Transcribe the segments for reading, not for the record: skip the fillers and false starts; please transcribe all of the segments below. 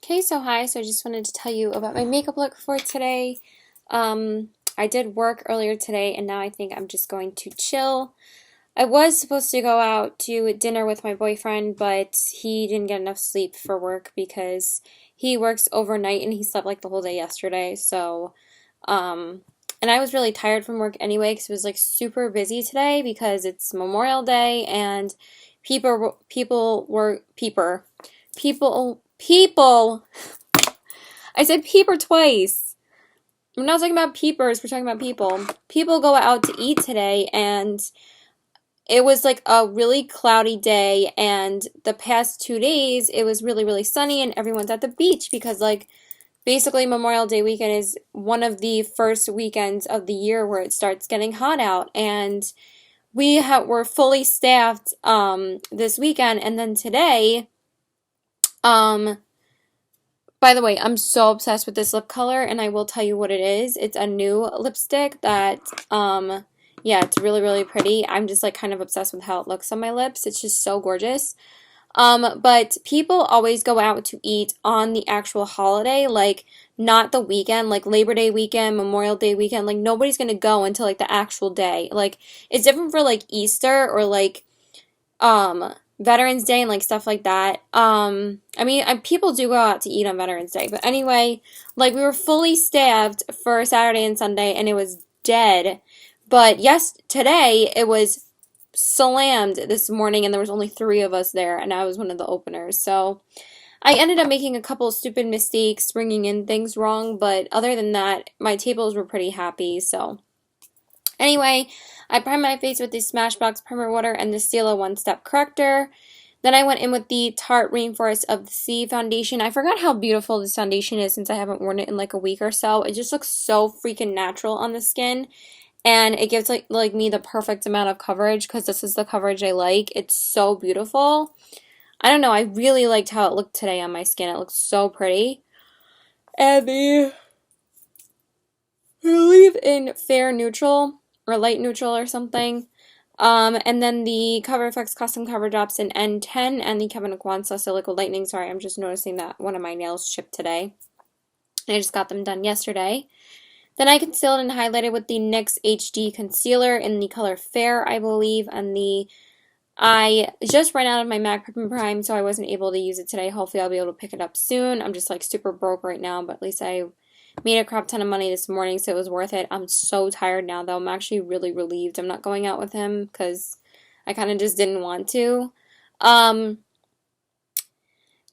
Okay, so hi. So I just wanted to tell you about my makeup look for today. I did work earlier today, and now I think I'm just going to chill. I was supposed to go out to dinner with my boyfriend, but he didn't get enough sleep for work because he works overnight and he slept like the whole day yesterday. Um, and I was really tired from work anyway because it was like super busy today because it's Memorial Day and people. I said peeper twice. We're not talking about peepers, we're talking about people. People go out to eat today, and it was like a really cloudy day, and the past 2 days it was really, really sunny, and everyone's at the beach because, like, basically Memorial Day weekend is one of the first weekends of the year where it starts getting hot out, and were fully staffed this weekend, and then today, um, by the way, I'm so obsessed with this lip color, and I will tell you what it is. It's a new lipstick that, yeah, it's really, really pretty. I'm just, like, kind of obsessed with how it looks on my lips. It's just so gorgeous. But people always go out to eat on the actual holiday, like, not the weekend, like Labor Day weekend, Memorial Day weekend. Like, nobody's gonna go until, like, the actual day. Like, it's different for, like, Easter or, like, Veterans Day and like stuff like that. People do go out to eat on Veterans Day, but anyway, like we were fully staffed for Saturday and Sunday, and it was dead. But yes, today it was slammed this morning, and there was only 3 of us there, and I was one of the openers. So I ended up making a couple of stupid mistakes, bringing in things wrong, but other than that, my tables were pretty happy. So anyway, I primed my face with the Smashbox Primer Water and the Stila One Step Corrector. Then I went in with the Tarte Rainforest of the Sea foundation. I forgot how beautiful this foundation is since I haven't worn it in like a week or so. It just looks so freaking natural on the skin. And it gives like me the perfect amount of coverage because this is the coverage I like. It's so beautiful. I don't know, I really liked how it looked today on my skin. It looks so pretty. And the leave in fair neutral or light neutral or something. And then the Cover FX Custom Cover Drops in N10 and the Kevyn Aucoin Celestial Liquid Lightning. Sorry, I'm just noticing that one of my nails chipped today. I just got them done yesterday. Then I concealed and highlighted with the NYX HD Concealer in the color Fair, I believe. And I just ran out of my MAC Prep and Prime, so I wasn't able to use it today. Hopefully I'll be able to pick it up soon. I'm just like super broke right now, but at least I made a crap ton of money this morning, so it was worth it. I'm so tired now, though. I'm actually really relieved I'm not going out with him because I kind of just didn't want to. Then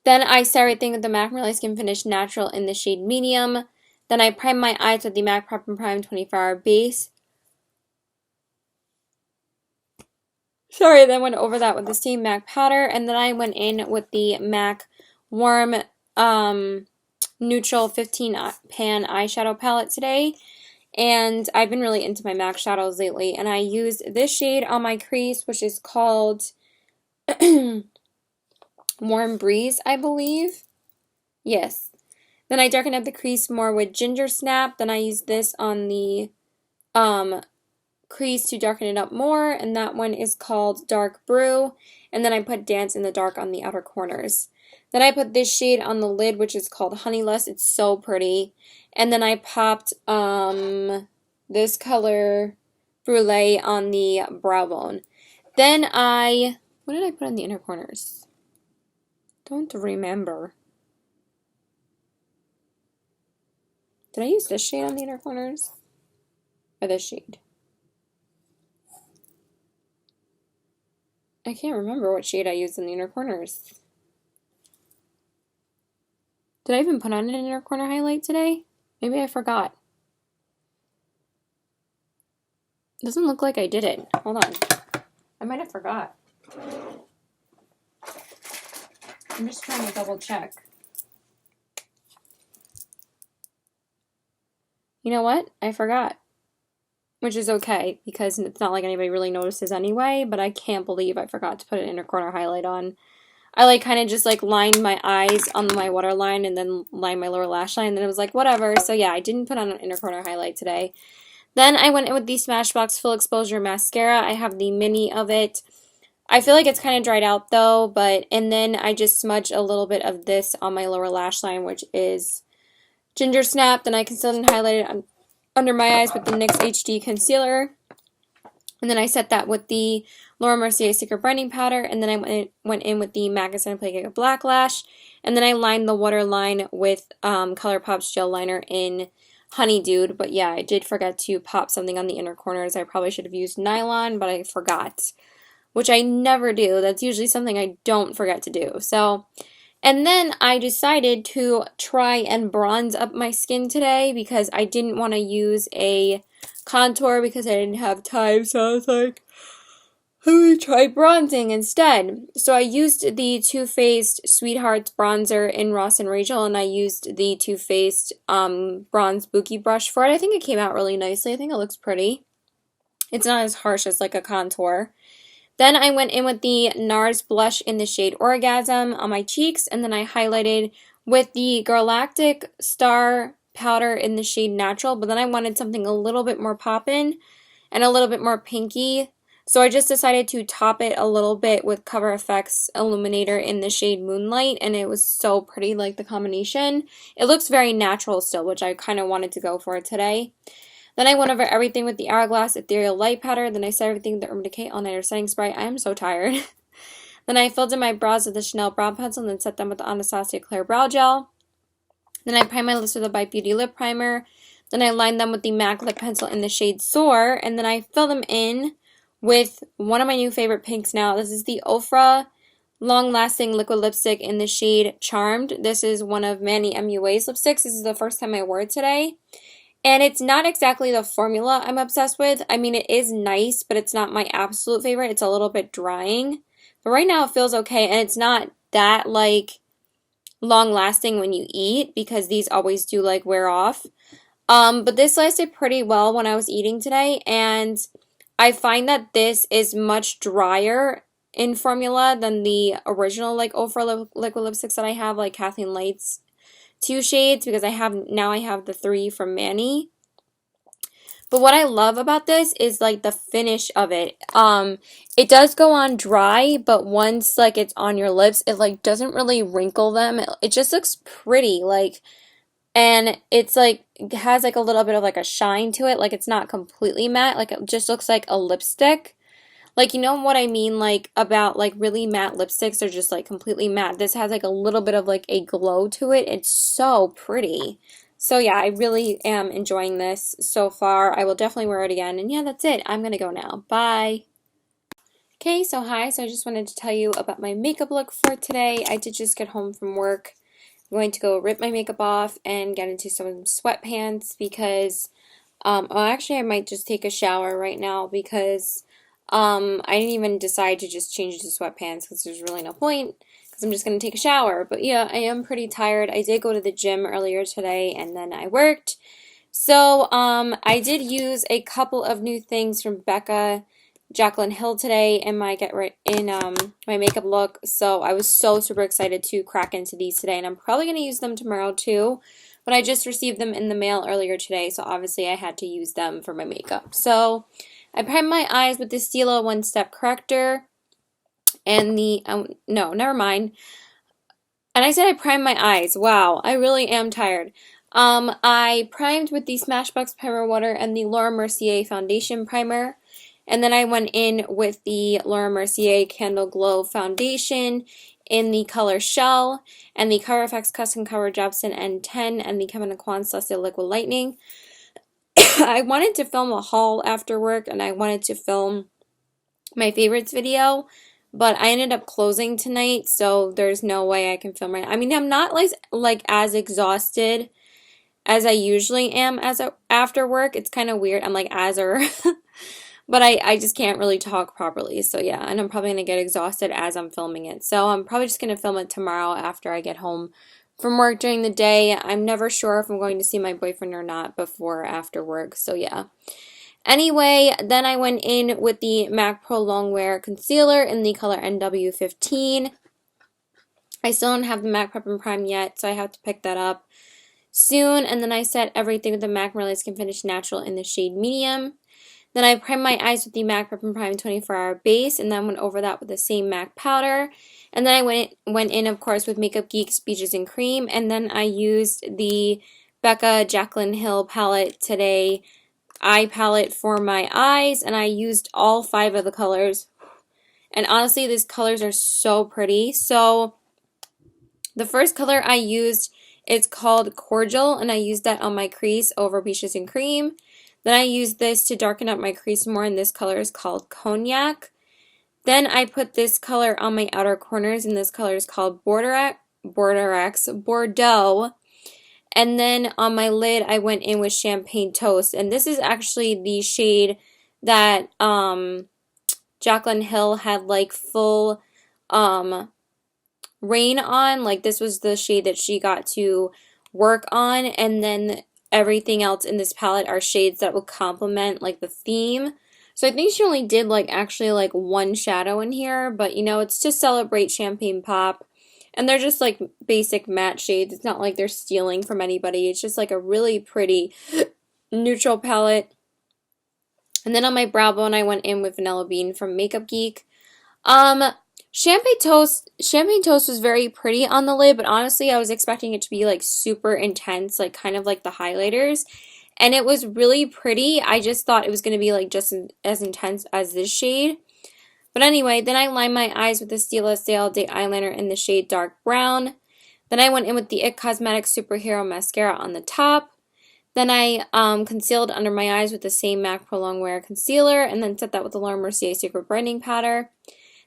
I set everything with the MAC Merlot Skin Finish Natural in the shade Medium. Then I primed my eyes with the MAC Prep and Prime 24-Hour Base. Sorry, then went over that with the same MAC powder, and then I went in with the MAC Warm Neutral 15 Pan eyeshadow palette today, and I've been really into my MAC shadows lately, and I used this shade on my crease, which is called Warm Breeze, I believe. Yes. Then I darkened up the crease more with Ginger Snap. Then I used this on the crease to darken it up more, and that one is called Dark Brew. And then I put Dance in the Dark on the outer corners. Then I put this shade on the lid, which is called Honey Lust. It's so pretty. And then I popped this color Brulee on the brow bone. Then what did I put on the inner corners? Don't remember. Did I use this shade on the inner corners? Or this shade? I can't remember what shade I used in the inner corners. Did I even put on an inner corner highlight today? Maybe I forgot. Doesn't look like I did it. Hold on. I might have forgot. I'm just trying to double check. You know what? I forgot. Which is okay, because it's not like anybody really notices anyway, but I can't believe I forgot to put an inner corner highlight on. I like kind of just like lined my eyes on my waterline and then lined my lower lash line, and then it was like whatever. So yeah, I didn't put on an inner corner highlight today. Then I went in with the Smashbox Full Exposure Mascara. I have the mini of it. I feel like it's kind of dried out though, and then I just smudged a little bit of this on my lower lash line, which is Ginger Snap. Then I concealed and highlighted under my eyes with the NYX HD concealer. And then I set that with the Laura Mercier Secret Brightening Powder. And then I went in with the MAC Instant Play Black Lash. And then I lined the waterline with ColourPop's gel liner in Honey Dude. But yeah, I did forget to pop something on the inner corners. I probably should have used nylon, but I forgot. Which I never do. That's usually something I don't forget to do. So, and then I decided to try and bronze up my skin today because I didn't want to use a contour because I didn't have time. So I was like, let me try bronzing instead. So I used the Too Faced Sweethearts bronzer in Ross and Rachel, and I used the Too Faced bronze Bookie brush for it. I think it came out really nicely. I think it looks pretty. It's not as harsh as like a contour. Then I went in with the NARS blush in the shade Orgasm on my cheeks, and then I highlighted with the Galactic Star powder in the shade Natural, but then I wanted something a little bit more poppin' and a little bit more pinky. So I just decided to top it a little bit with Cover FX Illuminator in the shade Moonlight, and it was so pretty, like the combination. It looks very natural still, which I kind of wanted to go for today. Then I went over everything with the Hourglass Ethereal Light Powder. Then I set everything with the Urban Decay All Nighter Setting Spray. I am so tired. Then I filled in my brows with the Chanel Brow Pencil and then set them with the Anastasia Clear Brow Gel. Then I primed my lips with the Bite Beauty Lip Primer. Then I lined them with the MAC Lip Pencil in the shade Soar. And then I filled them in with one of my new favorite pinks now. This is the Ofra Long Lasting Liquid Lipstick in the shade Charmed. This is one of Manny MUA's lipsticks. This is the first time I wore it today. And it's not exactly the formula I'm obsessed with. I mean, it is nice, but it's not my absolute favorite. It's a little bit drying. But right now it feels okay, and it's not that, like, long-lasting when you eat, because these always do, like, wear off. But this lasted pretty well when I was eating today, and I find that this is much drier in formula than the original, like, Ofra liquid lipsticks that I have, like Kathleen Light's 2 shades, because I have the 3 from Manny. But what I love about this is like the finish of it. It does go on dry, but once like it's on your lips, it like doesn't really wrinkle them. It just looks pretty, like, and it's like it has like a little bit of like a shine to it. Like it's not completely matte. Like it just looks like a lipstick. Like, you know what I mean, like, about, like, really matte lipsticks are just, like, completely matte. This has, like, a little bit of, like, a glow to it. It's so pretty. So, yeah, I really am enjoying this so far. I will definitely wear it again. And, yeah, that's it. I'm going to go now. Bye. Okay, so hi. So, I just wanted to tell you about my makeup look for today. I did just get home from work. I'm going to go rip my makeup off and get into some sweatpants because, actually, I might just take a shower right now because I didn't even decide to just change to sweatpants because there's really no point because I'm just going to take a shower. But yeah, I am pretty tired. I did go to the gym earlier today and then I worked. So I did use a couple of new things from Becca Jaclyn Hill today in my my makeup look. So I was so super excited to crack into these today, and I'm probably going to use them tomorrow too. But I just received them in the mail earlier today, so obviously I had to use them for my makeup. So I primed my eyes with the Stila One Step Corrector and the, no, never mind. And I said I primed my eyes. Wow, I really am tired. I primed with the Smashbox Primer Water and the Laura Mercier Foundation Primer. And then I went in with the Laura Mercier Candle Glow Foundation in the color Shell and the Cover FX Custom Cover Jobson N10 and the Kevyn Aucoin Celestial Liquid Lightning. I wanted to film a haul after work, and I wanted to film my favorites video, but I ended up closing tonight, so there's no way I can film right now. I mean, I'm not like as exhausted as I usually am after work. It's kind of weird. I'm like but I just can't really talk properly. So yeah, and I'm probably going to get exhausted as I'm filming it. So I'm probably just going to film it tomorrow after I get home from work during the day. I'm never sure if I'm going to see my boyfriend or not before or after work. So yeah. Anyway, then I went in with the MAC Pro Longwear Concealer in the color NW15. I still don't have the MAC Prep and Prime yet, so I have to pick that up soon. And then I set everything with the MAC Marley Skin Finish Natural in the shade Medium. Then I primed my eyes with the MAC Prep and Prime 24-hour base, and then went over that with the same MAC powder. And then I went in, of course, with Makeup Geek's Beaches and Cream, and then I used the Becca Jaclyn Hill palette today, eye palette for my eyes, and I used all 5 of the colors. And honestly, these colors are so pretty. So the first color I used is called Cordial, and I used that on my crease over Beaches and Cream. Then I used this to darken up my crease more, and this color is called Cognac. Then I put this color on my outer corners, and this color is called Bordeaux. And then on my lid, I went in with Champagne Toast, and this is actually the shade that Jaclyn Hill had like full rain on. Like, this was the shade that she got to work on, and then everything else in this palette are shades that will complement like the theme. So I think she only did like actually like one shadow in here, but you know, it's to celebrate Champagne Pop. And they're just like basic matte shades. It's not like they're stealing from anybody. It's just like a really pretty neutral palette. And then on my brow bone, I went in with Vanilla Bean from Makeup Geek. Champagne Toast was very pretty on the lid, but honestly, I was expecting it to be like super intense, like kind of like the highlighters. And it was really pretty. I just thought it was going to be like just as intense as this shade. But anyway, then I lined my eyes with the Stila Stay All Day eyeliner in the shade Dark Brown. Then I went in with the IT Cosmetics Superhero Mascara on the top. Then I concealed under my eyes with the same MAC Pro Longwear Concealer, and then set that with the Laura Mercier Secret Brightening Powder.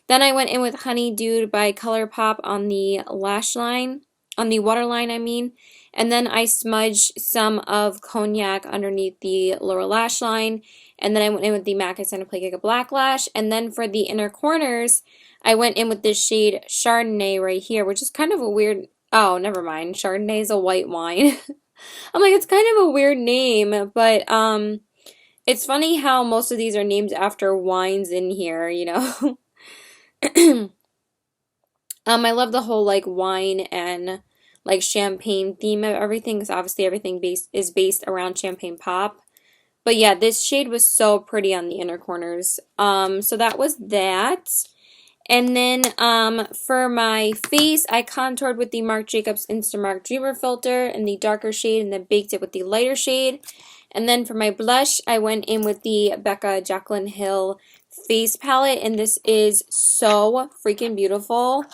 Then I went in with Honey Dude by ColourPop on the lash line, on the waterline, I mean. And then I smudged some of Cognac underneath the lower lash line. And then I went in with the MAC Anaplaca Black Lash. And then for the inner corners, I went in with this shade Chardonnay right here, which is kind of a weird... Oh, never mind. Chardonnay is a white wine. I'm like, it's kind of a weird name, but it's funny how most of these are named after wines in here, you know. I love the whole like wine and like champagne theme of everything, because obviously everything is based around Champagne Pop. But yeah, this shade was so pretty on the inner corners. So that was that. And then for my face, I contoured with the Marc Jacobs Instamark Dreamer filter in the darker shade, and then baked it with the lighter shade. And then for my blush, I went in with the Becca Jaclyn Hill face palette, and this is so freaking beautiful.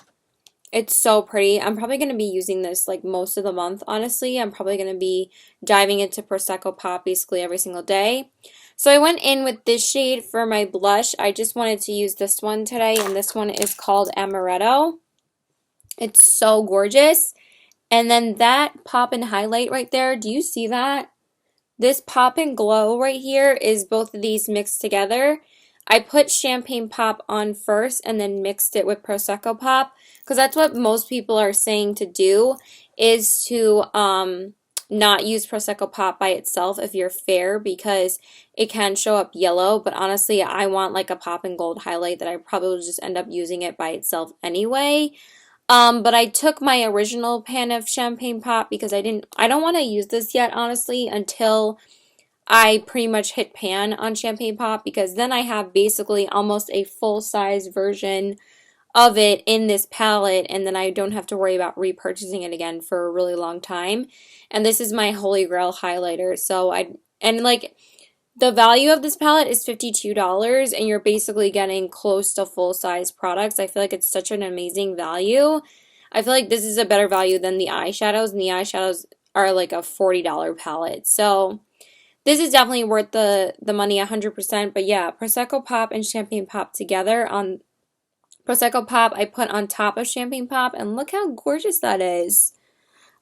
It's so pretty. I'm probably going to be using this like most of the month, honestly. I'm probably going to be diving into Prosecco Pop basically every single day. So I went in with this shade for my blush. I just wanted to use this one today, and this one is called Amaretto. It's so gorgeous. And then that pop and highlight right there, do you see that? This pop and glow right here is both of these mixed together. I put Champagne Pop on first and then mixed it with Prosecco Pop, because that's what most people are saying to do, is to not use Prosecco Pop by itself if you're fair, because it can show up yellow. But honestly, I want like a pop and gold highlight that I probably will just end up using it by itself anyway. But I took my original pan of Champagne Pop because I don't want to use this yet, honestly, until I pretty much hit pan on Champagne Pop, because then I have basically almost a full-size version of it in this palette, and then I don't have to worry about repurchasing it again for a really long time. And this is my holy grail highlighter. So like the value of this palette is $52, and you're basically getting close to full-size products. I feel like it's such an amazing value. I feel like this is a better value than the eyeshadows, and the eyeshadows are like a $40 palette. So this is definitely worth the money 100%. But yeah, Prosecco Pop and Champagne Pop together. On Prosecco Pop, I put on top of Champagne Pop, and look how gorgeous that is.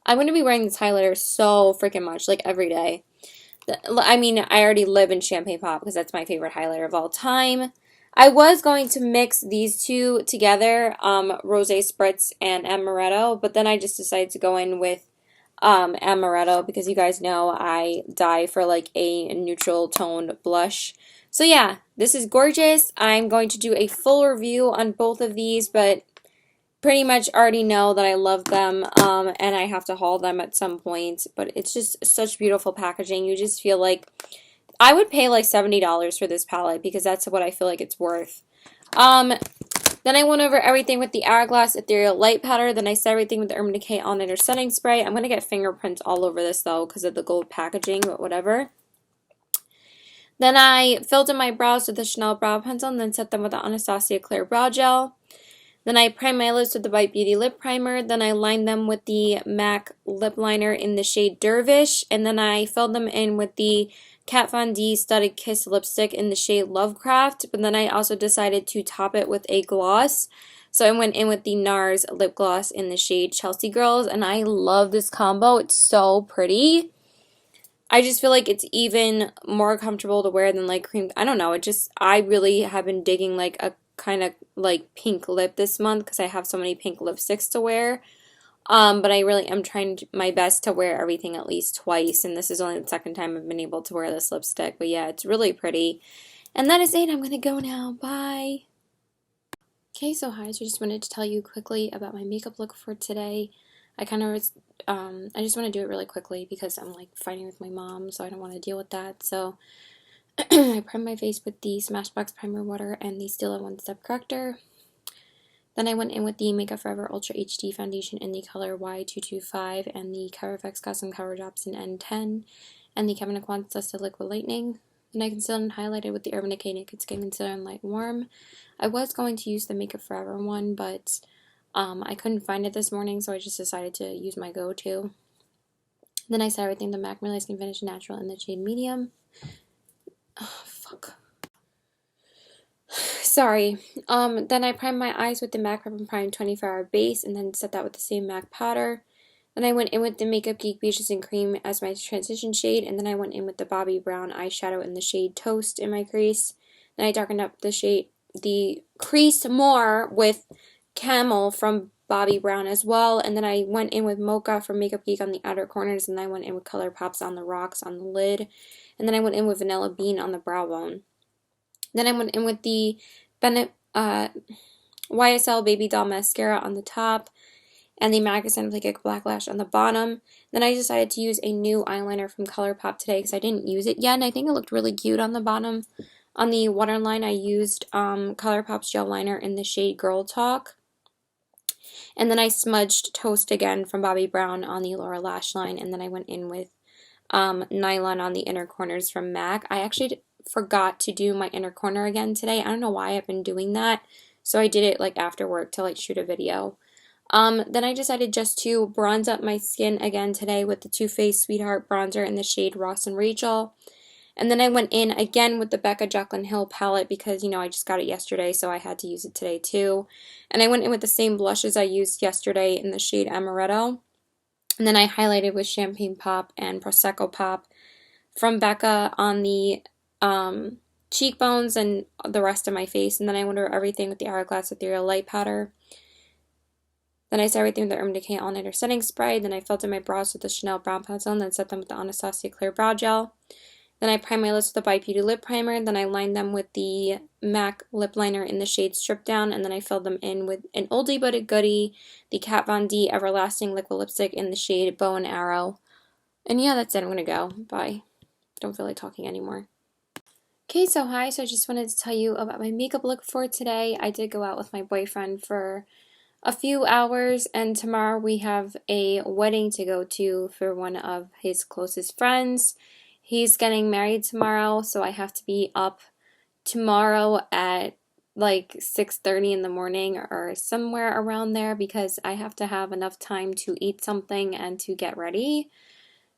I'm going to be wearing this highlighter so freaking much, like every day. I mean, I already live in Champagne Pop because that's my favorite highlighter of all time. I was going to mix these two together, Rosé Spritz and Amaretto, but then I just decided to go in with Amaretto, because you guys know I die for like a neutral toned blush. So yeah, this is gorgeous. I'm going to do a full review on both of these, but pretty much already know that I love them, and I have to haul them at some point. But it's just such beautiful packaging. You just feel like I would pay like $70 for this palette because that's what I feel like it's worth. Then I went over everything with the Hourglass Ethereal Light Powder. Then I set everything with the Urban Decay All Nighter Setting Spray. I'm going to get fingerprints all over this though because of the gold packaging, but whatever. Then I filled in my brows with the Chanel Brow Pencil and then set them with the Anastasia Clear Brow Gel. Then I primed my lips with the Bite Beauty Lip Primer. Then I lined them with the MAC Lip Liner in the shade Dervish. And then I filled them in with the Kat Von D Studded Kiss Lipstick in the shade Lovecraft. But then I also decided to top it with a gloss. So I went in with the NARS Lip Gloss in the shade Chelsea Girls. And I love this combo. It's so pretty. I just feel like it's even more comfortable to wear than like cream. I don't know. I really have been digging like a kind of like pink lip this month because I have so many pink lipsticks to wear. But I really am trying my best to wear everything at least twice. And this is only the second time I've been able to wear this lipstick. But yeah, it's really pretty. And that is it. I'm going to go now. Bye. Okay, so hi. So I just wanted to tell you quickly about my makeup look for today. I just want to do it really quickly because I'm like fighting with my mom, so I don't want to deal with that. So I primed my face with the Smashbox Primer Water and the Stila One Step Corrector. Then I went in with the Makeup Forever Ultra HD Foundation in the color Y225 and the CoverFX Custom Cover Drops in N10 and the Kevyn Aucoin Dusted Liquid Lightning. Then I concealed and highlighted with the Urban Decay Naked Skin Concealer in Light Warm. I was going to use the Makeup Forever one, but I couldn't find it this morning, so I just decided to use my go-to. Then I set everything the MAC Millie Skin Finish Natural in the shade Medium. Oh, fuck. Sorry. Then I primed my eyes with the MAC Prep and Prime 24-hour base, and then set that with the same MAC powder. Then I went in with the Makeup Geek Beaches and Cream as my transition shade, and then I went in with the Bobbi Brown eyeshadow in the shade Toast in my crease. Then I darkened up the crease more with Camel from Bobbi Brown as well, and then I went in with Mocha from Makeup Geek on the outer corners, and then I went in with Color Pops on the rocks on the lid, and then I went in with Vanilla Bean on the brow bone. Then I went in with the Bennett YSL Baby Doll Mascara on the top, and the MAC Cinematic Black Lash on the bottom. Then I decided to use a new eyeliner from ColourPop today because I didn't use it yet, and I think it looked really cute on the bottom. On the waterline, I used ColourPop's gel liner in the shade Girl Talk. And then I smudged Toast again from Bobbi Brown on the lower lash line, and then I went in with Nylon on the inner corners from MAC. I actually forgot to do my inner corner again today. I don't know why I've been doing that, so I did it like after work to like shoot a video. Then I decided just to bronze up my skin again today with the Too Faced Sweetheart bronzer in the shade Ross and Rachel. And then I went in again with the Becca Jaclyn Hill palette because, you know, I just got it yesterday, so I had to use it today too. And I went in with the same blushes I used yesterday in the shade Amaretto. And then I highlighted with Champagne Pop and Prosecco Pop from Becca on the cheekbones and the rest of my face. And then I went over everything with the Hourglass Ethereal Light Powder. Then I set everything with the Urban Decay All Nighter Setting Spray. Then I filled in my brows with the Chanel Brow Pencil and then set them with the Anastasia Clear Brow Gel. Then I primed my lips with the Bite Beauty Lip Primer. Then I lined them with the MAC Lip Liner in the shade Strip Down. And then I filled them in with an oldie but a goodie, the Kat Von D Everlasting Liquid Lipstick in the shade Bow and Arrow. And yeah, that's it. I'm going to go. Bye. Don't feel like talking anymore. Okay, so hi. So I just wanted to tell you about my makeup look for today. I did go out with my boyfriend for a few hours, and tomorrow we have a wedding to go to for one of his closest friends. He's getting married tomorrow, so I have to be up tomorrow at like 6:30 in the morning or somewhere around there because I have to have enough time to eat something and to get ready.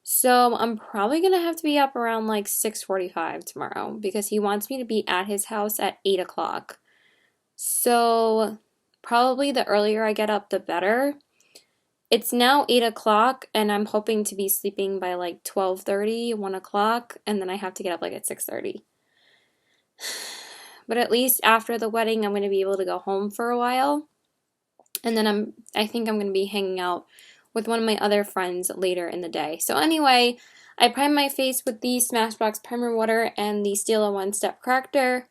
So I'm probably going to have to be up around like 6:45 tomorrow because he wants me to be at his house at 8 o'clock. So probably the earlier I get up, the better. It's now 8 o'clock, and I'm hoping to be sleeping by like 12:30, 1 o'clock, and then I have to get up like at 6:30. But at least after the wedding, I'm going to be able to go home for a while. And then I think I'm going to be hanging out with one of my other friends later in the day. So anyway, I primed my face with the Smashbox Primer Water and the Stila One Step Corrector.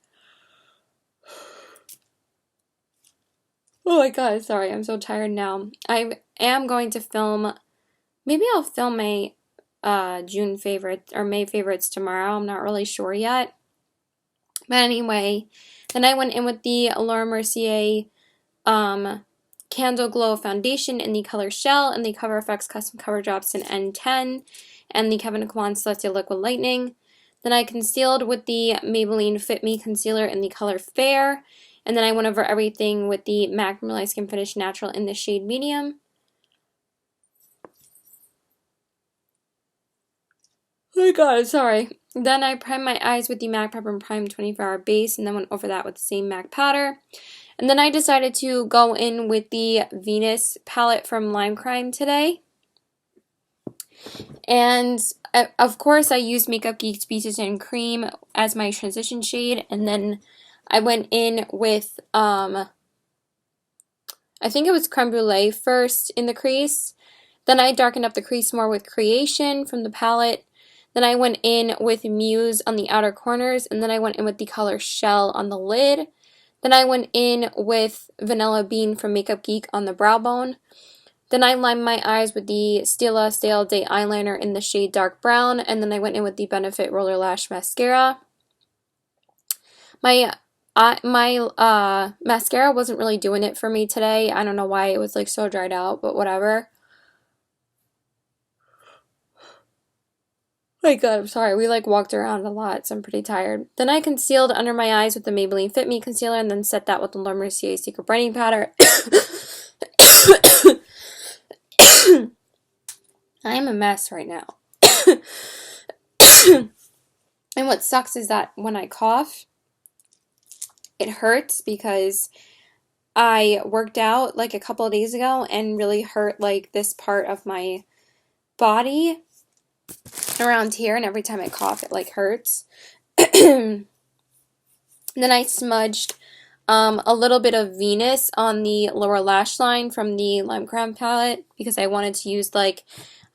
Oh my god, sorry, I'm so tired now. I am going to film, maybe I'll film a June favorites or May favorites tomorrow. I'm not really sure yet. But anyway, then I went in with the Laura Mercier Candle Glow Foundation in the color Shell and the Cover FX Custom Cover Drops in N10 and the Kevyn Aucoin Celestial Liquid Lightning. Then I concealed with the Maybelline Fit Me Concealer in the color Fair. And then I went over everything with the MAC Mineralized Skin Finish Natural in the shade Medium. Oh my god, sorry. Then I primed my eyes with the MAC Prep and Prime 24-hour base and then went over that with the same MAC powder. And then I decided to go in with the Venus palette from Lime Crime today. And of course I used Makeup Geek's Peaches and Cream as my transition shade. And then I went in with, I think it was Creme Brulee first in the crease. Then I darkened up the crease more with Creation from the palette. Then I went in with Muse on the outer corners, and then I went in with the color Shell on the lid. Then I went in with Vanilla Bean from Makeup Geek on the brow bone. Then I lined my eyes with the Stila Stale Day eyeliner in the shade Dark Brown, and then I went in with the Benefit Roller Lash Mascara. My mascara wasn't really doing it for me today. I don't know why, it was like so dried out, but whatever. My god, I'm sorry. We like walked around a lot, so I'm pretty tired. Then I concealed under my eyes with the Maybelline Fit Me concealer and then set that with the Laura Mercier Secret Brightening Powder. I'm a mess right now. And what sucks is that when I cough, it hurts because I worked out like a couple of days ago and really hurt like this part of my body around here, and every time I cough it like hurts. Then I smudged a little bit of Venus on the lower lash line from the Lime Crime palette because I wanted to use like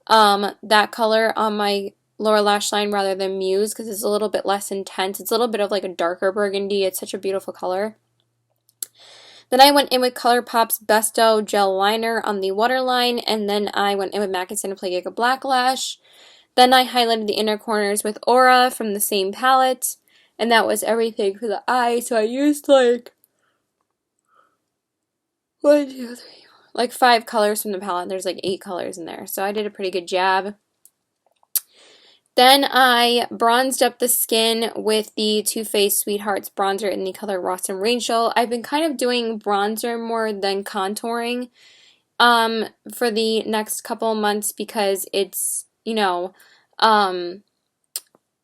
that color on my lower lash line rather than Muse because it's a little bit less intense. It's a little bit of like a darker burgundy. It's such a beautiful color. Then I went in with ColourPop's Besto Gel Liner on the waterline, and then I went in with MAC and Cineplay Black Lash. Then I highlighted the inner corners with Aura from the same palette, and that was everything for the eye. So I used like 1, 2, 3, like 5 colors from the palette. There's like 8 colors in there, so I did a pretty good job. Then I bronzed up the skin with the Too Faced Sweethearts bronzer in the color Ross and Rachel. I've been kind of doing bronzer more than contouring for the next couple of months because it's, you know,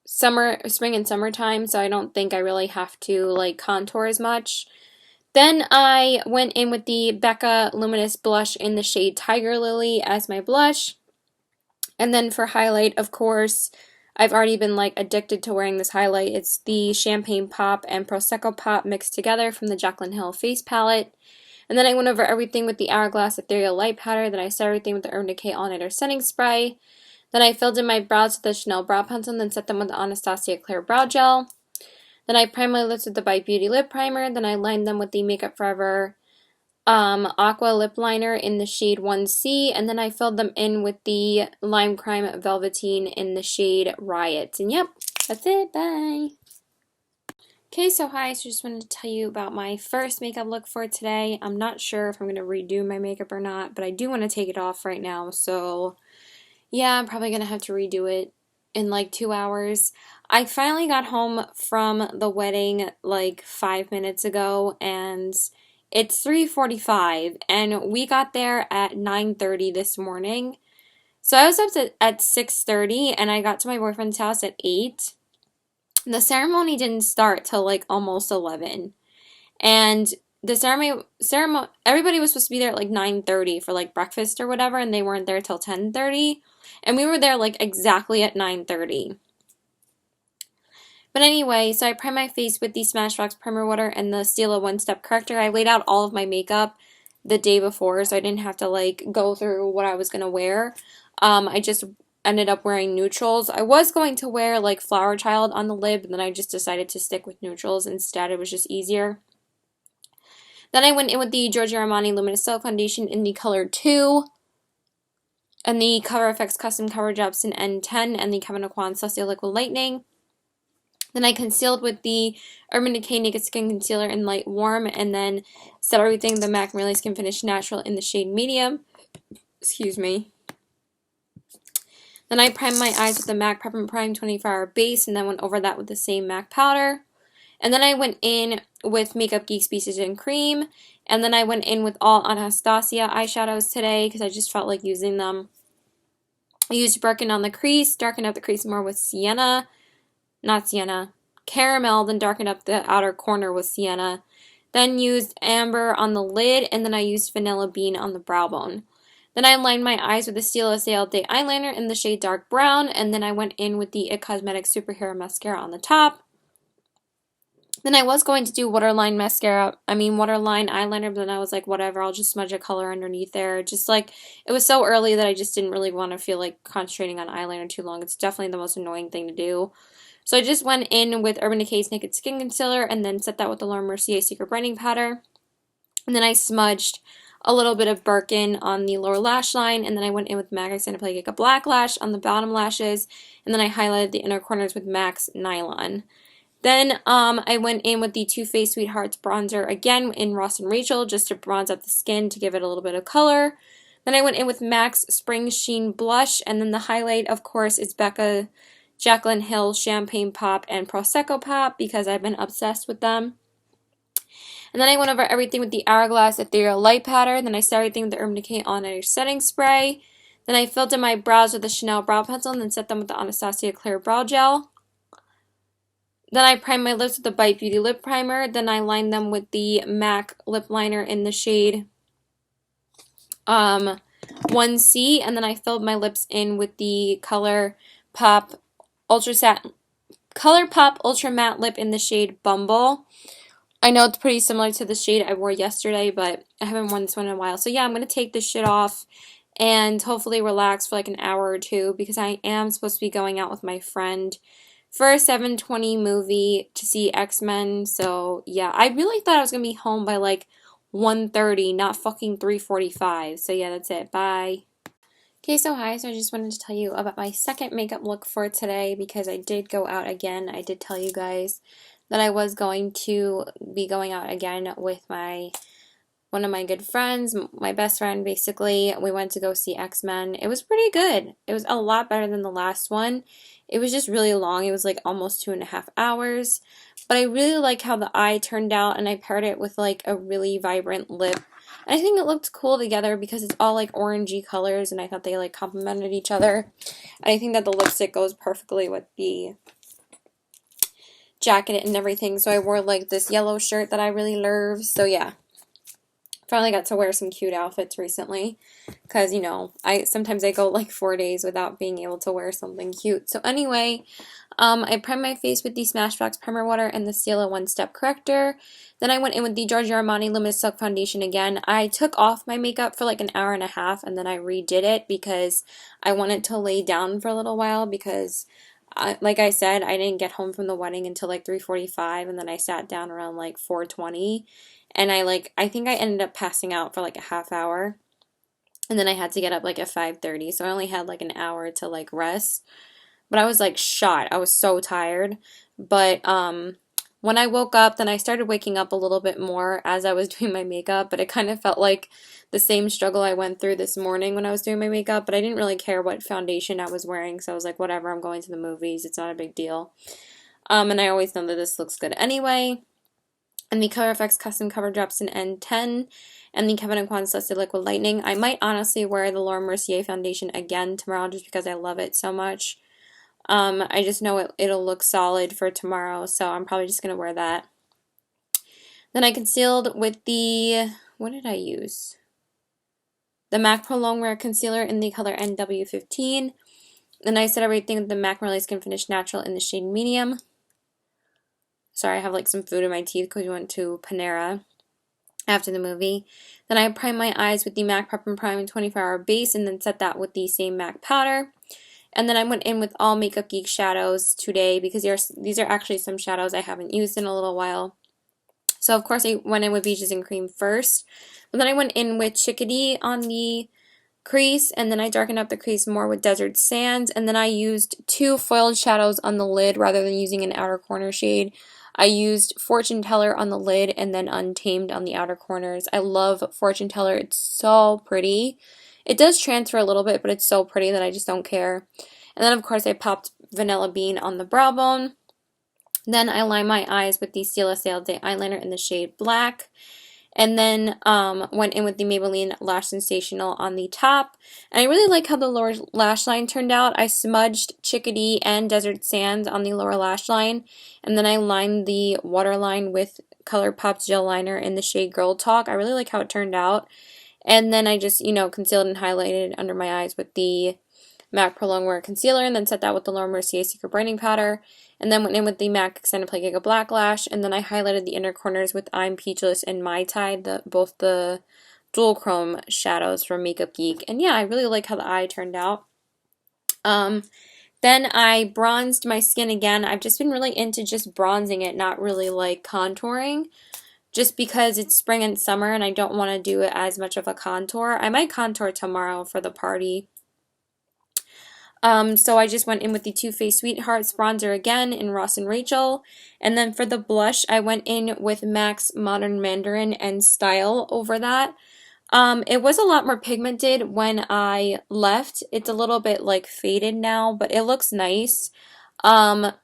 spring and summertime, so I don't think I really have to like contour as much. Then I went in with the Becca Luminous Blush in the shade Tiger Lily as my blush. And then for highlight, of course, I've already been like addicted to wearing this highlight. It's the Champagne Pop and Prosecco Pop mixed together from the Jaclyn Hill Face Palette. And then I went over everything with the Hourglass Ethereal Light Powder. Then I set everything with the Urban Decay All Nighter Setting Spray. Then I filled in my brows with the Chanel Brow Pencil and then set them with the Anastasia Clear Brow Gel. Then I primed my lips with the Bite Beauty Lip Primer. Then I lined them with the Makeup Forever Aqua Lip Liner in the shade 1C. And then I filled them in with the Lime Crime Velveteen in the shade Riot. And yep, that's it. Bye. Okay, so hi, so just wanted to tell you about my first makeup look for today. I'm not sure if I'm going to redo my makeup or not, but I do want to take it off right now, so yeah, I'm probably going to have to redo it in like 2 hours. I finally got home from the wedding like 5 minutes ago, and it's 3:45, and we got there at 9:30 this morning. So I was up at 6:30, and I got to my boyfriend's house at 8. The ceremony didn't start till like almost 11. And the ceremony, everybody was supposed to be there at like 9:30 for like breakfast or whatever, and they weren't there till 10:30. And we were there like exactly at 9:30. But anyway, so I primed my face with the Smashbox Primer Water and the Stila One Step Corrector. I laid out all of my makeup the day before, so I didn't have to like go through what I was going to wear. I just ended up wearing neutrals. I was going to wear like Flower Child on the lid, but then I just decided to stick with neutrals instead. It was just easier. Then I went in with the Giorgio Armani Luminous Silk Foundation in the color 2. and the Cover FX Custom Cover Drops in N10 and the Kevyn Aucoin Celestial Liquid Lightning. Then I concealed with the Urban Decay Naked Skin Concealer in Light Warm, and then set everything the MAC Merely Skin Finish Natural in the shade Medium. Excuse me. Then I primed my eyes with the MAC Prep and Prime 24-Hour Base, and then went over that with the same MAC powder. And then I went in with Makeup Geek Species and Cream, and then I went in with all Anastasia eyeshadows today because I just felt like using them. I used Birkin on the crease, darkened up the crease more with Caramel, then darkened up the outer corner with Sienna. Then used Amber on the lid, and then I used Vanilla Bean on the brow bone. Then I lined my eyes with the Stila Sail Day eyeliner in the shade Dark Brown, and then I went in with the IT Cosmetics Superhero Mascara on the top. Then I was going to do waterline eyeliner, but then I was like, whatever, I'll just smudge a color underneath there. Just like, it was so early that I just didn't really want to feel like concentrating on eyeliner too long. It's definitely the most annoying thing to do. So I just went in with Urban Decay's Naked Skin Concealer and then set that with the Laura Mercier Secret Brightening Powder. And then I smudged a little bit of Birkin on the lower lash line, and then I went in with MAC Extended Play Black Lash on the bottom lashes, and then I highlighted the inner corners with MAC's Nylon. Then I went in with the Too Faced Sweethearts bronzer again in Ross and Rachel just to bronze up the skin to give it a little bit of color. Then I went in with MAC's Spring Sheen blush, and then the highlight, of course, is Jaclyn Hill Champagne Pop and Prosecco Pop because I've been obsessed with them. And then I went over everything with the Hourglass Ethereal Light Powder. Then I set everything with the Urban Decay All-Nighter Setting Spray. Then I filled in my brows with the Chanel Brow Pencil and then set them with the Anastasia Clear Brow Gel. Then I primed my lips with the Bite Beauty Lip Primer. Then I lined them with the MAC Lip Liner in the shade 1C. And then I filled my lips in with the ColourPop Ultra Matte Lip in the shade Bumble. I know it's pretty similar to the shade I wore yesterday, but I haven't worn this one in a while. So yeah, I'm going to take this shit off and hopefully relax for like an hour or two because I am supposed to be going out with my friend for a 7:20 movie to see X-Men. So yeah, I really thought I was going to be home by like 1:30, not fucking 3:45. So yeah, that's it. Bye. Okay, so hi. So I just wanted to tell you about my second makeup look for today because I did go out again. I did tell you guys that I was going to be going out again with one of my good friends, my best friend basically. We went to go see X-Men. It was pretty good. It was a lot better than the last one. It was just really long. It was like almost 2.5 hours. But I really like how the eye turned out, and I paired it with like a really vibrant lip. And I think it looked cool together because it's all like orangey colors, and I thought they like complemented each other. And I think that the lipstick goes perfectly with the jacket and everything. So I wore like this yellow shirt that I really love. So yeah, finally got to wear some cute outfits recently because, you know, sometimes I go like 4 days without being able to wear something cute. So anyway, I primed my face with the Smashbox Primer Water and the Stila One Step Corrector. Then I went in with the Giorgio Armani Luminous Silk Foundation again. I took off my makeup for like an hour and a half and then I redid it because I wanted to lay down for a little while because like I said, I didn't get home from the wedding until like 3:45, and then I sat down around like 4:20, and I think I ended up passing out for like a half hour, and then I had to get up like at 5:30, so I only had like an hour to like rest, but I was like shot. I was so tired, but when I woke up, then I started waking up a little bit more as I was doing my makeup, but it kind of felt like the same struggle I went through this morning when I was doing my makeup, but I didn't really care what foundation I was wearing, so I was like, whatever, I'm going to the movies, it's not a big deal. And I always know that this looks good anyway. And the Color FX Custom Cover Drops in N10, and the Kevyn Aucoin Celestial Liquid Lightning. I might honestly wear the Laura Mercier foundation again tomorrow just because I love it so much. I just know it'll look solid for tomorrow, so I'm probably just going to wear that. Then I concealed with the, what did I use? The MAC Pro Longwear Concealer in the color NW15. Then I set everything with the MAC Merely Skin Finish Natural in the shade Medium. Sorry, I have like some food in my teeth because we went to Panera after the movie. Then I primed my eyes with the MAC Prep and Prime 24-Hour Base and then set that with the same MAC powder. And then I went in with all Makeup Geek shadows today because these are actually some shadows I haven't used in a little while. So of course I went in with Beaches and Cream first. But then I went in with Chickadee on the crease, and then I darkened up the crease more with Desert Sands, and then I used two foiled shadows on the lid rather than using an outer corner shade. I used Fortune Teller on the lid and then Untamed on the outer corners. I love Fortune Teller. It's so pretty. It does transfer a little bit, but it's so pretty that I just don't care. And then, of course, I popped Vanilla Bean on the brow bone. Then I line my eyes with the Stila Sail Day eyeliner in the shade Black. And then went in with the Maybelline Lash Sensational on the top. And I really like how the lower lash line turned out. I smudged Chickadee and Desert Sands on the lower lash line. And then I lined the waterline with ColourPop's gel liner in the shade Girl Talk. I really like how it turned out. And then I just, concealed and highlighted under my eyes with the MAC Pro Longwear Concealer, and then set that with the Laura Mercier Secret Brightening Powder, and then went in with the MAC Extended Play Giga Black Lash, and then I highlighted the inner corners with I'm Peachless and Mai Tai, both the dual chrome shadows from Makeup Geek. And yeah, I really like how the eye turned out. Then I bronzed my skin again. I've just been really into just bronzing it, not really like contouring, just because it's spring and summer and I don't want to do it as much of a contour. I might contour tomorrow for the party. So I just went in with the Too Faced Sweethearts bronzer again in Ross and Rachel. And then for the blush, I went in with MAC's Modern Mandarin and Style over that. It was a lot more pigmented when I left. It's a little bit like faded now, but it looks nice. But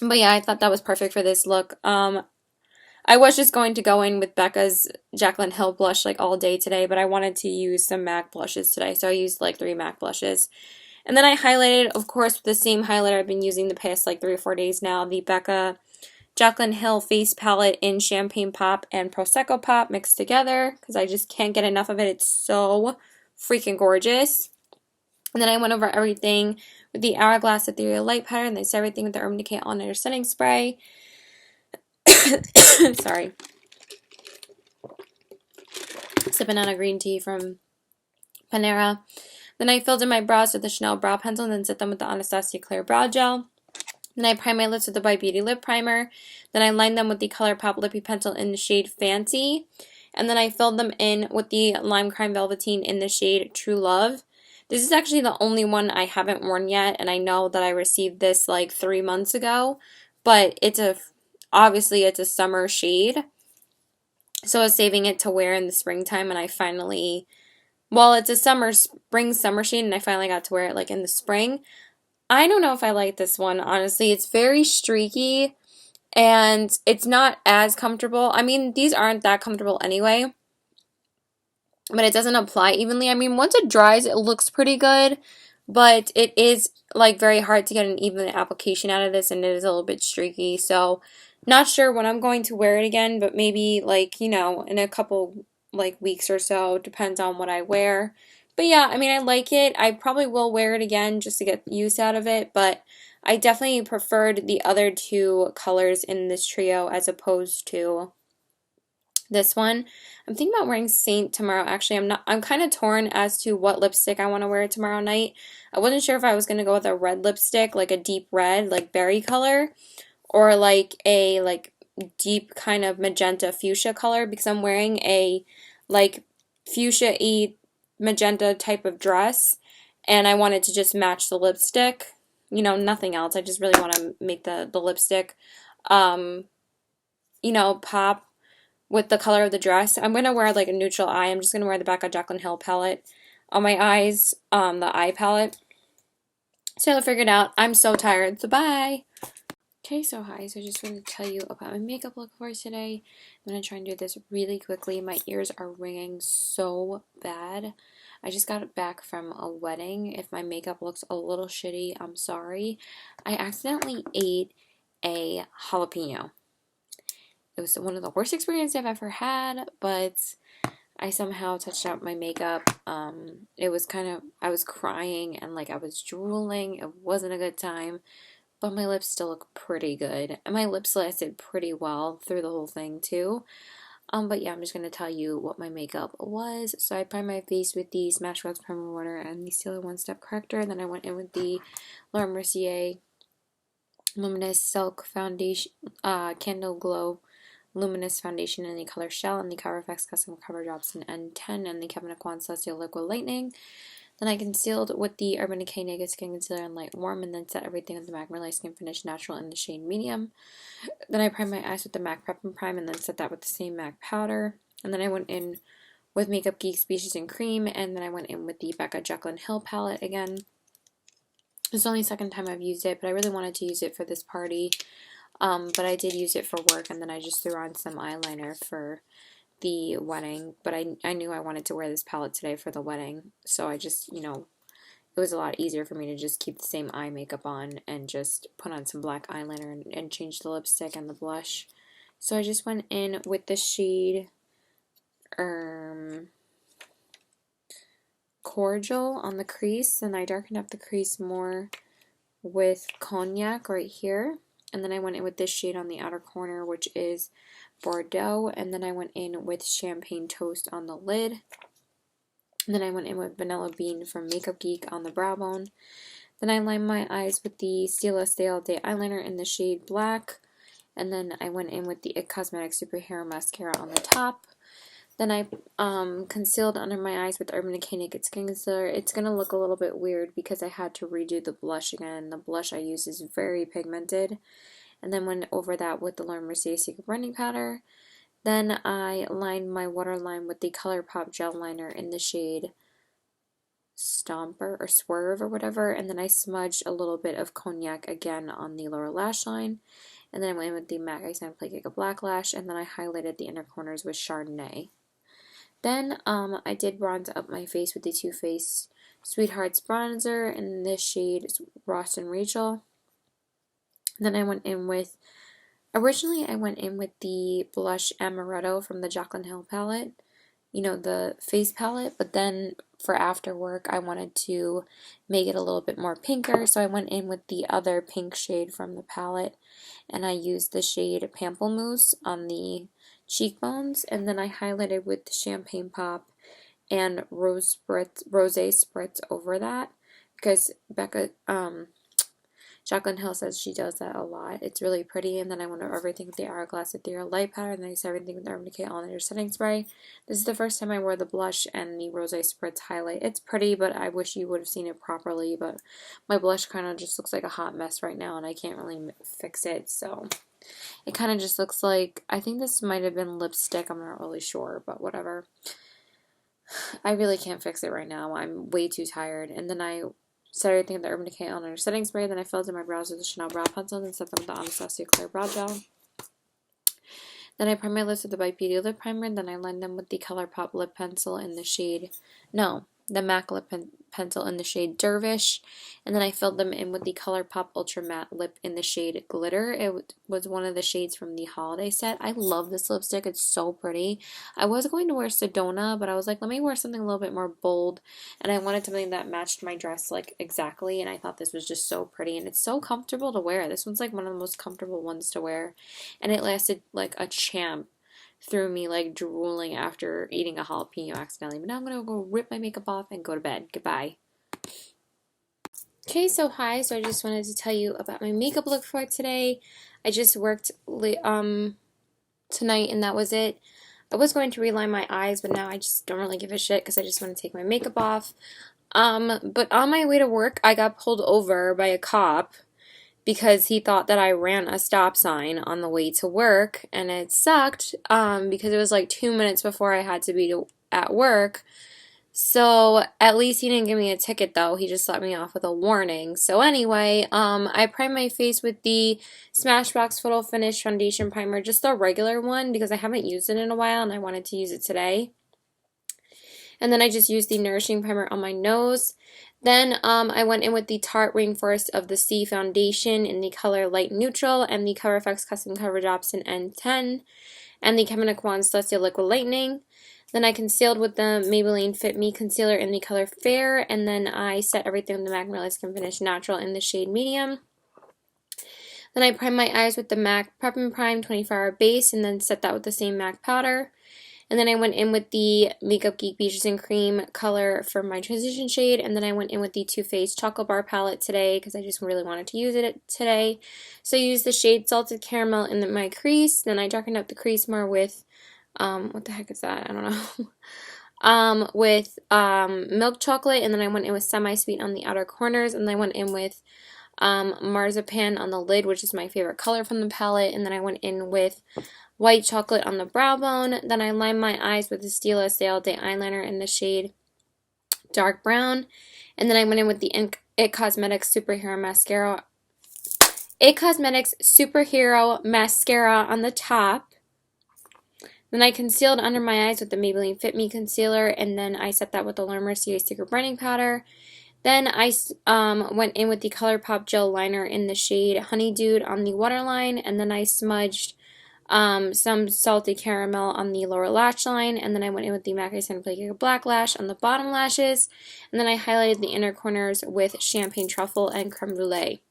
yeah, I thought that was perfect for this look. I was just going to go in with Becca's Jaclyn Hill blush like all day today, but I wanted to use some MAC blushes today, so I used like 3 MAC blushes. And then I highlighted, of course, with the same highlighter I've been using the past like 3 or 4 days now, the Becca Jaclyn Hill face palette in Champagne Pop and Prosecco Pop mixed together because I just can't get enough of it. It's so freaking gorgeous. And then I went over everything with the Hourglass Ethereal Light Powder, and this everything with the Urban Decay All Nighter Setting Spray. Sorry. Sipping on a green tea from Panera. Then I filled in my brows with the Chanel Brow Pencil and then set them with the Anastasia Clear Brow Gel. Then I primed my lips with the By Beauty Lip Primer. Then I lined them with the ColourPop Lippy Pencil in the shade Fancy. And then I filled them in with the Lime Crime Velveteen in the shade True Love. This is actually the only one I haven't worn yet, and I know that I received this like 3 months ago, but obviously it's a summer shade. So I was saving it to wear in the springtime, and I finally, well, it's a spring-summer shade, and I finally got to wear it like in the spring. I don't know if I like this one, honestly. It's very streaky, and it's not as comfortable. I mean, these aren't that comfortable anyway, but it doesn't apply evenly. I mean, once it dries, it looks pretty good, but it is like very hard to get an even application out of this, and it is a little bit streaky, so not sure when I'm going to wear it again, but maybe like, in a couple like weeks or so, depends on what I wear. But yeah, I mean, I like it. I probably will wear it again just to get use out of it, but I definitely preferred the other 2 colors in this trio as opposed to this one. I'm thinking about wearing Saint tomorrow. Actually, I'm kind of torn as to what lipstick I want to wear tomorrow night. I wasn't sure if I was going to go with a red lipstick, like a deep red, like berry color, or like a deep kind of magenta fuchsia color, because I'm wearing a like fuchsia-y magenta type of dress, and I wanted to just match the lipstick, nothing else. I just really want to make the lipstick pop with the color of the dress. I'm going to wear like a neutral eye. I'm just going to wear the Becca Jaclyn Hill palette on my eyes, the eye palette. So I'll figure it out. I'm so tired, so bye! Okay, so hi, so I just wanted to tell you about my makeup look for today. I'm going to try and do this really quickly. My ears are ringing so bad. I just got back from a wedding. If my makeup looks a little shitty, I'm sorry. I accidentally ate a jalapeno. It was one of the worst experiences I've ever had, but I somehow touched up my makeup. It was I was crying and like I was drooling. It wasn't a good time. But my lips still look pretty good. And my lips lasted pretty well through the whole thing too. But yeah, I'm just going to tell you what my makeup was. So I primed my face with the Smashbox Primer Water and the Stila One Step Corrector. Then I went in with the Laura Mercier Luminous Silk Foundation, Candle Glow Luminous Foundation in the color Shell and the Cover FX Custom Cover Drops in N10 and the Kevyn Aucoin Celestial Liquid Lightning. Then I concealed with the Urban Decay Naked Skin Concealer in Light Warm, and then set everything with the MAC Merlot Skin Finish Natural in the shade Medium. Then I primed my eyes with the MAC Prep and Prime, and then set that with the same MAC powder. And then I went in with Makeup Geek Species and Cream, and then I went in with the Becca Jaclyn Hill palette again. It's only the second time I've used it, but I really wanted to use it for this party. But I did use it for work, and then I just threw on some eyeliner for the wedding. But I knew I wanted to wear this palette today for the wedding, so I just, you know, it was a lot easier for me to just keep the same eye makeup on and just put on some black eyeliner and change the lipstick and the blush. So I just went in with the shade Cordial on the crease, and I darkened up the crease more with Cognac right here. And then I went in with this shade on the outer corner, which is Bordeaux. And then I went in with Champagne Toast on the lid. And then I went in with Vanilla Bean from Makeup Geek on the brow bone. Then I lined my eyes with the Stila Stay All Day eyeliner in the shade Black. And then I went in with the IT Cosmetics Superhero Mascara on the top. Then I concealed under my eyes with Urban Decay Naked Skin Concealer. It's going to look a little bit weird because I had to redo the blush again. The blush I use is very pigmented. And then went over that with the Laura Mercier Secret Blending Powder. Then I lined my waterline with the ColourPop Gel Liner in the shade Stomper or Swerve or whatever. And then I smudged a little bit of Cognac again on the lower lash line. And then I went in with the MAC Ice and Play Cake Black Lash. And then I highlighted the inner corners with Chardonnay. Then I did bronze up my face with the Too Faced Sweethearts bronzer in this shade Ross and Rachel. Then I went in with, originally I went in with the blush Amaretto from the Jaclyn Hill palette, you know, the face palette, but then for after work I wanted to make it a little bit more pinker, so I went in with the other pink shade from the palette, and I used the shade Pamplemousse on the cheekbones, and then I highlighted with the Champagne Pop and Rosé Spritz over that, because Becca, Jaclyn Hill says she does that a lot. It's really pretty. And then I went over everything with the Hourglass Ethereal Light Powder, and then I set everything with the Urban Decay All-Nighter Setting Spray. This is the first time I wore the blush and the Rosé Spritz highlight. It's pretty, but I wish you would have seen it properly, but my blush kind of just looks like a hot mess right now, and I can't really fix it, so it kind of just looks like, I think this might have been lipstick, I'm not really sure, but whatever. I really can't fix it right now. I'm way too tired. And then I set everything with the Urban Decay All-Nighter Setting Spray. Then I filled in my brows with the Chanel Brow Pencil and set them with the Anastasia Clear Brow Gel. Then I primed my lips with the Bite Beauty Lip Primer. Then I lined them with the ColourPop Lip Pencil in the shade, the MAC Lip Pencil in the shade Dervish. And then I filled them in with the ColourPop Ultra Matte Lip in the shade Glitter. It was one of the shades from the holiday set. I love this lipstick. It's so pretty. I was going to wear Sedona, but I was like, let me wear something a little bit more bold. And I wanted something that matched my dress like exactly. And I thought this was just so pretty. And it's so comfortable to wear. This one's like one of the most comfortable ones to wear. And it lasted like a champ through me like drooling after eating a jalapeno accidentally. But now I'm going to go rip my makeup off and go to bed. Goodbye. Okay, so hi. So I just wanted to tell you about my makeup look for today. I just worked tonight and that was it. I was going to reline my eyes, but now I just don't really give a shit because I just want to take my makeup off. But on my way to work, I got pulled over by a cop because he thought that I ran a stop sign on the way to work, and it sucked because it was like 2 minutes before I had to be at work. So at least he didn't give me a ticket though. He just let me off with a warning. So anyway, I primed my face with the Smashbox Photo Finish Foundation Primer, just the regular one because I haven't used it in a while and I wanted to use it today. And then I just used the Nourishing Primer on my nose. Then I went in with the Tarte Rainforest of the Sea Foundation in the color Light Neutral and the Cover FX Custom Cover Drops in N10 and the Kevyn Aucoin Celestial Liquid Lightning. Then I concealed with the Maybelline Fit Me Concealer in the color Fair, and then I set everything with the MAC Merlot Skin Finish Natural in the shade Medium. Then I primed my eyes with the MAC Prep and Prime 24-Hour Base, and then set that with the same MAC powder. And then I went in with the Makeup Geek Beaches and Cream color for my transition shade. And then I went in with the Too Faced Chocolate Bar palette today because I just really wanted to use it today. So I used the shade Salted Caramel in my crease. Then I darkened up the crease more with, what the heck is that? I don't know. With milk chocolate. And then I went in with semi-sweet on the outer corners. And then I went in with marzipan on the lid, which is my favorite color from the palette. And then I went in with white chocolate on the brow bone. Then I lined my eyes with the Stila Stay All Day eyeliner in the shade dark brown. And then I went in with the It Cosmetics Superhero Mascara. It Cosmetics Superhero Mascara on the top. Then I concealed under my eyes with the Maybelline Fit Me Concealer. And then I set that with the Laura Mercier Secret Brightening Powder. Then I went in with the ColourPop Gel Liner in the shade Honeydew on the waterline. And then I smudged some salty caramel on the lower lash line, and then I went in with the MAC Sun Flaky Black Lash on the bottom lashes, and then I highlighted the inner corners with Champagne Truffle and Creme Brulee.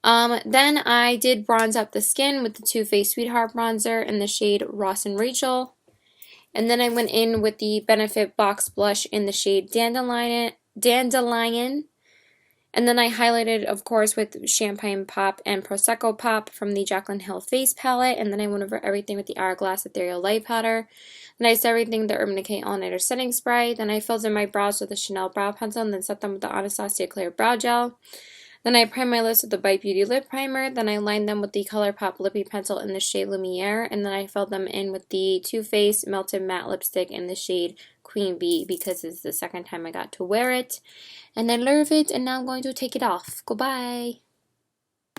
Then I did bronze up the skin with the Too Faced Sweetheart Bronzer in the shade Ross and Rachel, and then I went in with the Benefit Box Blush in the shade Dandelion. And then I highlighted, of course, with Champagne Pop and Prosecco Pop from the Jaclyn Hill Face Palette. And then I went over everything with the Hourglass Ethereal Light Powder. Then I set everything with the Urban Decay All Nighter Setting Spray. Then I filled in my brows with the Chanel Brow Pencil and then set them with the Anastasia Clear Brow Gel. Then I primed my lips with the Bite Beauty Lip Primer. Then I lined them with the ColourPop Lippy Pencil in the shade Lumiere. And then I filled them in with the Too Faced Melted Matte Lipstick in the shade Queen Bee because it's the second time I got to wear it. And I love it, and now I'm going to take it off. Goodbye.